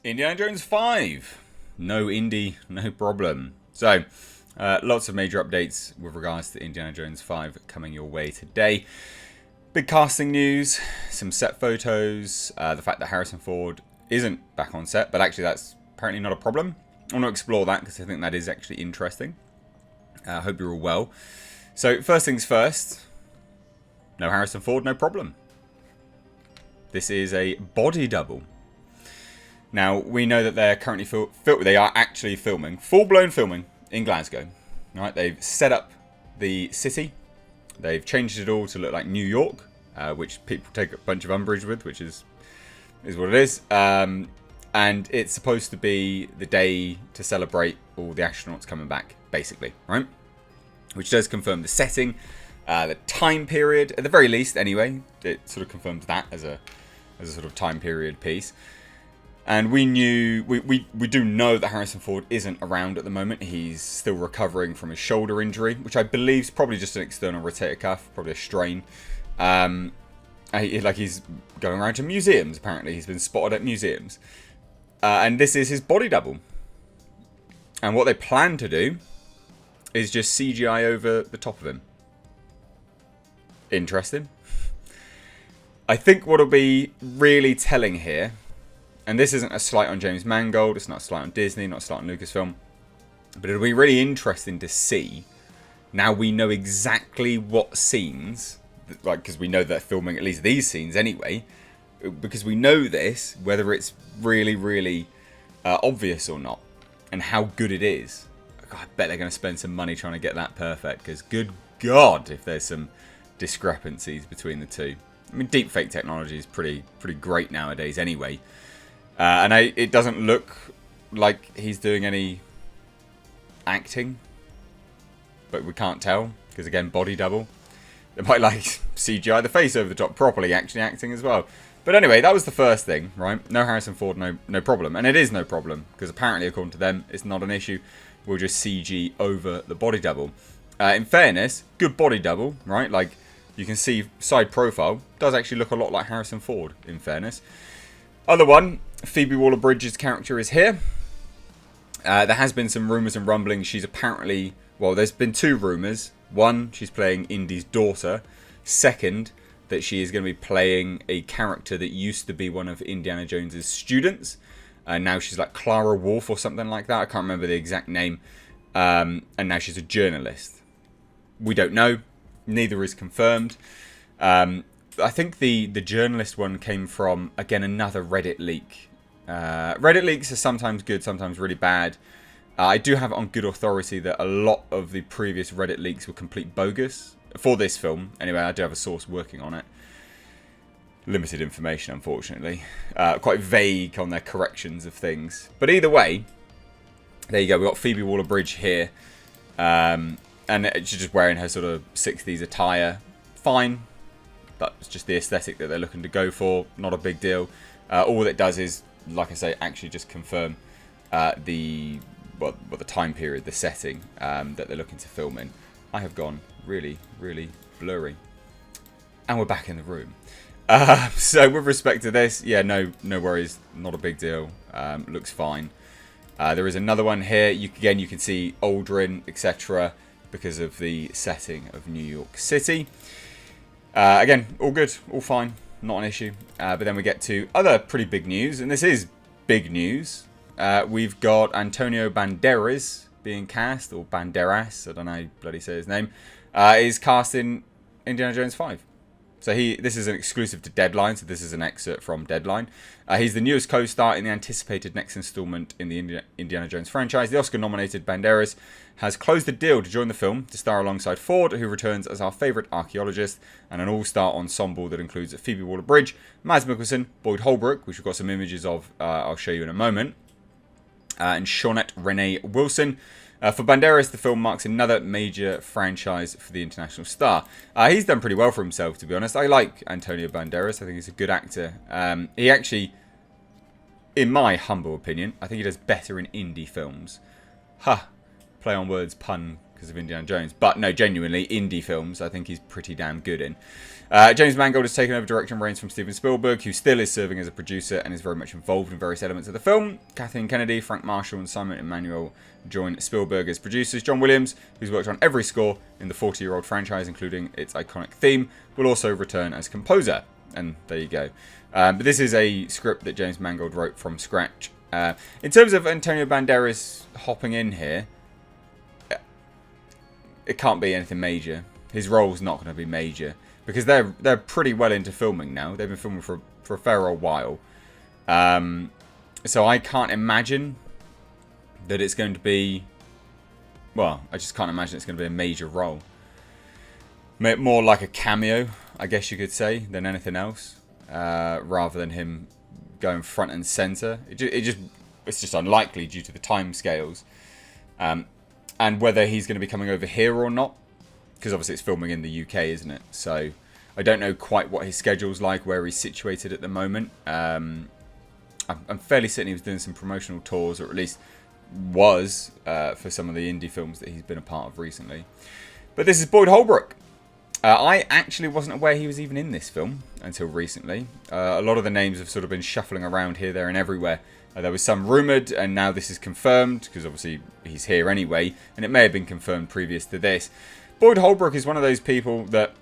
Indiana Jones 5. No Indy, no problem. So, lots of major updates with regards to Indiana Jones 5 coming your way today. Big casting news, some set photos, the fact that Harrison Ford isn't back on set, but actually that's apparently not a problem. I want to explore that because I think that is actually interesting. I hope you're all well. So, first things first, no Harrison Ford, no problem. This is a body double. Now, we know that they're currently they are actually filming, full-blown filming in Glasgow. Right? They've set up the city. They've changed it all to look like New York, which people take a bunch of umbrage with, which is what it is. And it's supposed to be the day to celebrate all the astronauts coming back, basically, right? Which does confirm the setting, the time period, at the very least, anyway. It sort of confirms that as a sort of time period piece. And we do know that Harrison Ford isn't around at the moment. He's still recovering from his shoulder injury, which I believe is probably just an external rotator cuff, probably a strain. He's going around to museums, apparently. He's been spotted at museums. And this is his body double. And what they plan to do is just CGI over the top of him. Interesting. I think what'll be really telling here, and this isn't a slight on James Mangold, it's not a slight on Disney, not a slight on Lucasfilm, but it'll be really interesting to see, now we know exactly what scenes, like, because we know they're filming at least these scenes anyway, because we know this, whether it's really, really obvious or not, and how good it is. God, I bet they're going to spend some money trying to get that perfect, because good God, if there's some discrepancies between the two. I mean, deepfake technology is pretty great nowadays anyway. And it doesn't look like he's doing any acting. But we can't tell, because again, body double. They might like CGI the face over the top properly, actually acting as well. But anyway, that was the first thing, right? No Harrison Ford, no problem. And it is no problem, because apparently, according to them, it's not an issue. We'll just CG over the body double. In fairness, good body double, right? Like, you can see side profile does actually look a lot like Harrison Ford, in fairness. Other one, Phoebe Waller-Bridge's character is here. There has been some rumours and rumblings. She's apparently, well, there's been two rumours. One, she's playing Indy's daughter. Second, that she is going to be playing a character that used to be one of Indiana Jones's students. Now she's like Clara Wolf or something like that. I can't remember the exact name. And now she's a journalist. We don't know. Neither is confirmed. I think the journalist one came from, again, another Reddit leak. Reddit leaks are sometimes good, sometimes really bad. I do have it on good authority that a lot of the previous Reddit leaks were complete bogus. For this film, anyway, I do have a source working on it. Limited information, unfortunately. Quite vague on their corrections of things. But either way, there you go. We've got Phoebe Waller-Bridge here. And she's just wearing her sort of 60s attire. Fine. That's just the aesthetic that they're looking to go for. Not a big deal. All it does is, like I say, actually just confirm the time period, the setting that they're looking to film in. I have gone really, really blurry. And we're back in the room. So with respect to this, yeah, no worries. Not a big deal. Looks fine. There is another one here. Again, you can see Aldrin, etc., because of the setting of New York City. Again, all good, all fine, not an issue. But then we get to other pretty big news, and this is big news. We've got Antonio Banderas being cast, or Banderas, I don't know how you bloody say his name, is cast in Indiana Jones 5. So this is an exclusive to Deadline, so this is an excerpt from Deadline. He's the newest co-star in the anticipated next installment in the Indiana Jones franchise. The Oscar-nominated Banderas has closed the deal to join the film to star alongside Ford, who returns as our favourite archaeologist, and an all-star ensemble that includes Phoebe Waller-Bridge, Mads Mikkelsen, Boyd Holbrook, which we've got some images of, I'll show you in a moment, and Shawnette Renee Wilson. For Banderas, the film marks another major franchise for the international star. He's done pretty well for himself, to be honest. I like Antonio Banderas. I think he's a good actor. He actually, in my humble opinion, I think he does better in indie films. Play on words, pun because of Indiana Jones. But no, genuinely, indie films I think he's pretty damn good in. James Mangold has taken over direction reins from Steven Spielberg, who still is serving as a producer and is very much involved in various elements of the film. Kathleen Kennedy, Frank Marshall and Simon Emanuel join Spielberg as producers. John Williams, who's worked on every score in the 40-year-old franchise, including its iconic theme, will also return as composer. And there you go. But this is a script that James Mangold wrote from scratch. In terms of Antonio Banderas hopping in here, it can't be anything major. His role's not going to be major because they're pretty well into filming now. They've been filming for a fair old while. So I can't imagine that it's going to be... Well, I just can't imagine it's going to be a major role. More like a cameo, I guess you could say, than anything else. Rather than him going front and centre. It's just unlikely due to the time scales. And whether he's going to be coming over here or not. Because obviously it's filming in the UK, isn't it? So I don't know quite what his schedule's like, where he's situated at the moment. I'm fairly certain he was doing some promotional tours, or at least was, for some of the indie films that he's been a part of recently. But this is Boyd Holbrook. I actually wasn't aware he was even in this film until recently. A lot of the names have sort of been shuffling around here, there and everywhere. There was some rumoured, and now this is confirmed, because obviously he's here anyway, and it may have been confirmed previous to this. Boyd Holbrook is one of those people that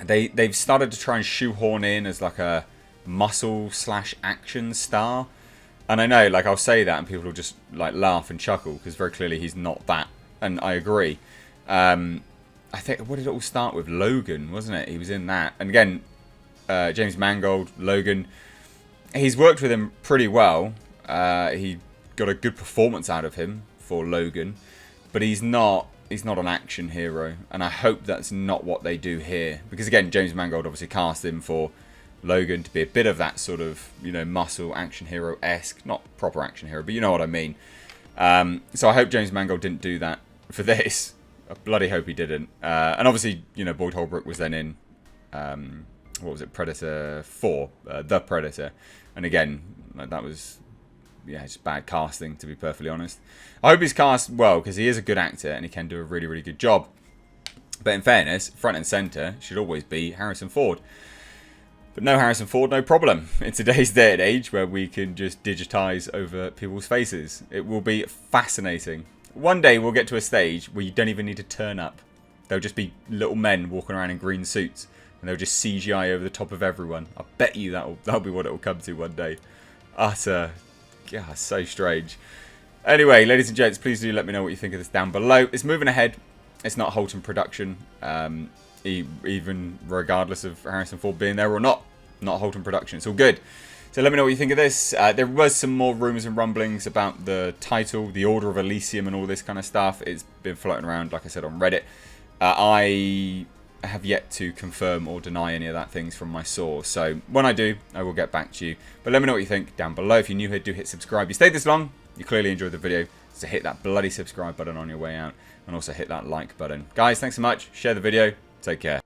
they've started to try and shoehorn in as like a muscle/action star. And I know, like, I'll say that and people will just like laugh and chuckle, because very clearly he's not that, and I agree. I think, what did it all start with? Logan, wasn't it? He was in that. And again, James Mangold, Logan, he's worked with him pretty well. He got a good performance out of him for Logan, but he's not an action hero, and I hope that's not what they do here. Because again, James Mangold obviously cast him for Logan to be a bit of that sort of, you know, muscle action hero-esque, not proper action hero, but you know what I mean. So I hope James Mangold didn't do that for this. I bloody hope he didn't. And obviously, you know, Boyd Holbrook was then in, what was it, Predator 4, The Predator. And again, like, that was, yeah, just bad casting, to be perfectly honest. I hope he's cast well, because he is a good actor and he can do a really, really good job. But in fairness, front and centre should always be Harrison Ford. But no Harrison Ford, no problem. In today's day and age where we can just digitise over people's faces. It will be fascinating. One day we'll get to a stage where you don't even need to turn up. There'll just be little men walking around in green suits, and they'll just CGI over the top of everyone. I bet you that'll be what it will come to one day. Utter, God, so strange. Anyway, ladies and gents, please do let me know what you think of this down below. It's moving ahead. It's not Holton production, even regardless of Harrison Ford being there or not. Not Holton production. It's all good. So let me know what you think of this. There was some more rumours and rumblings about the title, the Order of Elysium and all this kind of stuff. It's been floating around, like I said, on Reddit. I have yet to confirm or deny any of that things from my source. So when I do, I will get back to you. But let me know what you think down below. If you're new here, do hit subscribe. You stayed this long, you clearly enjoyed the video. So hit that bloody subscribe button on your way out. And also hit that like button. Guys, thanks so much. Share the video. Take care.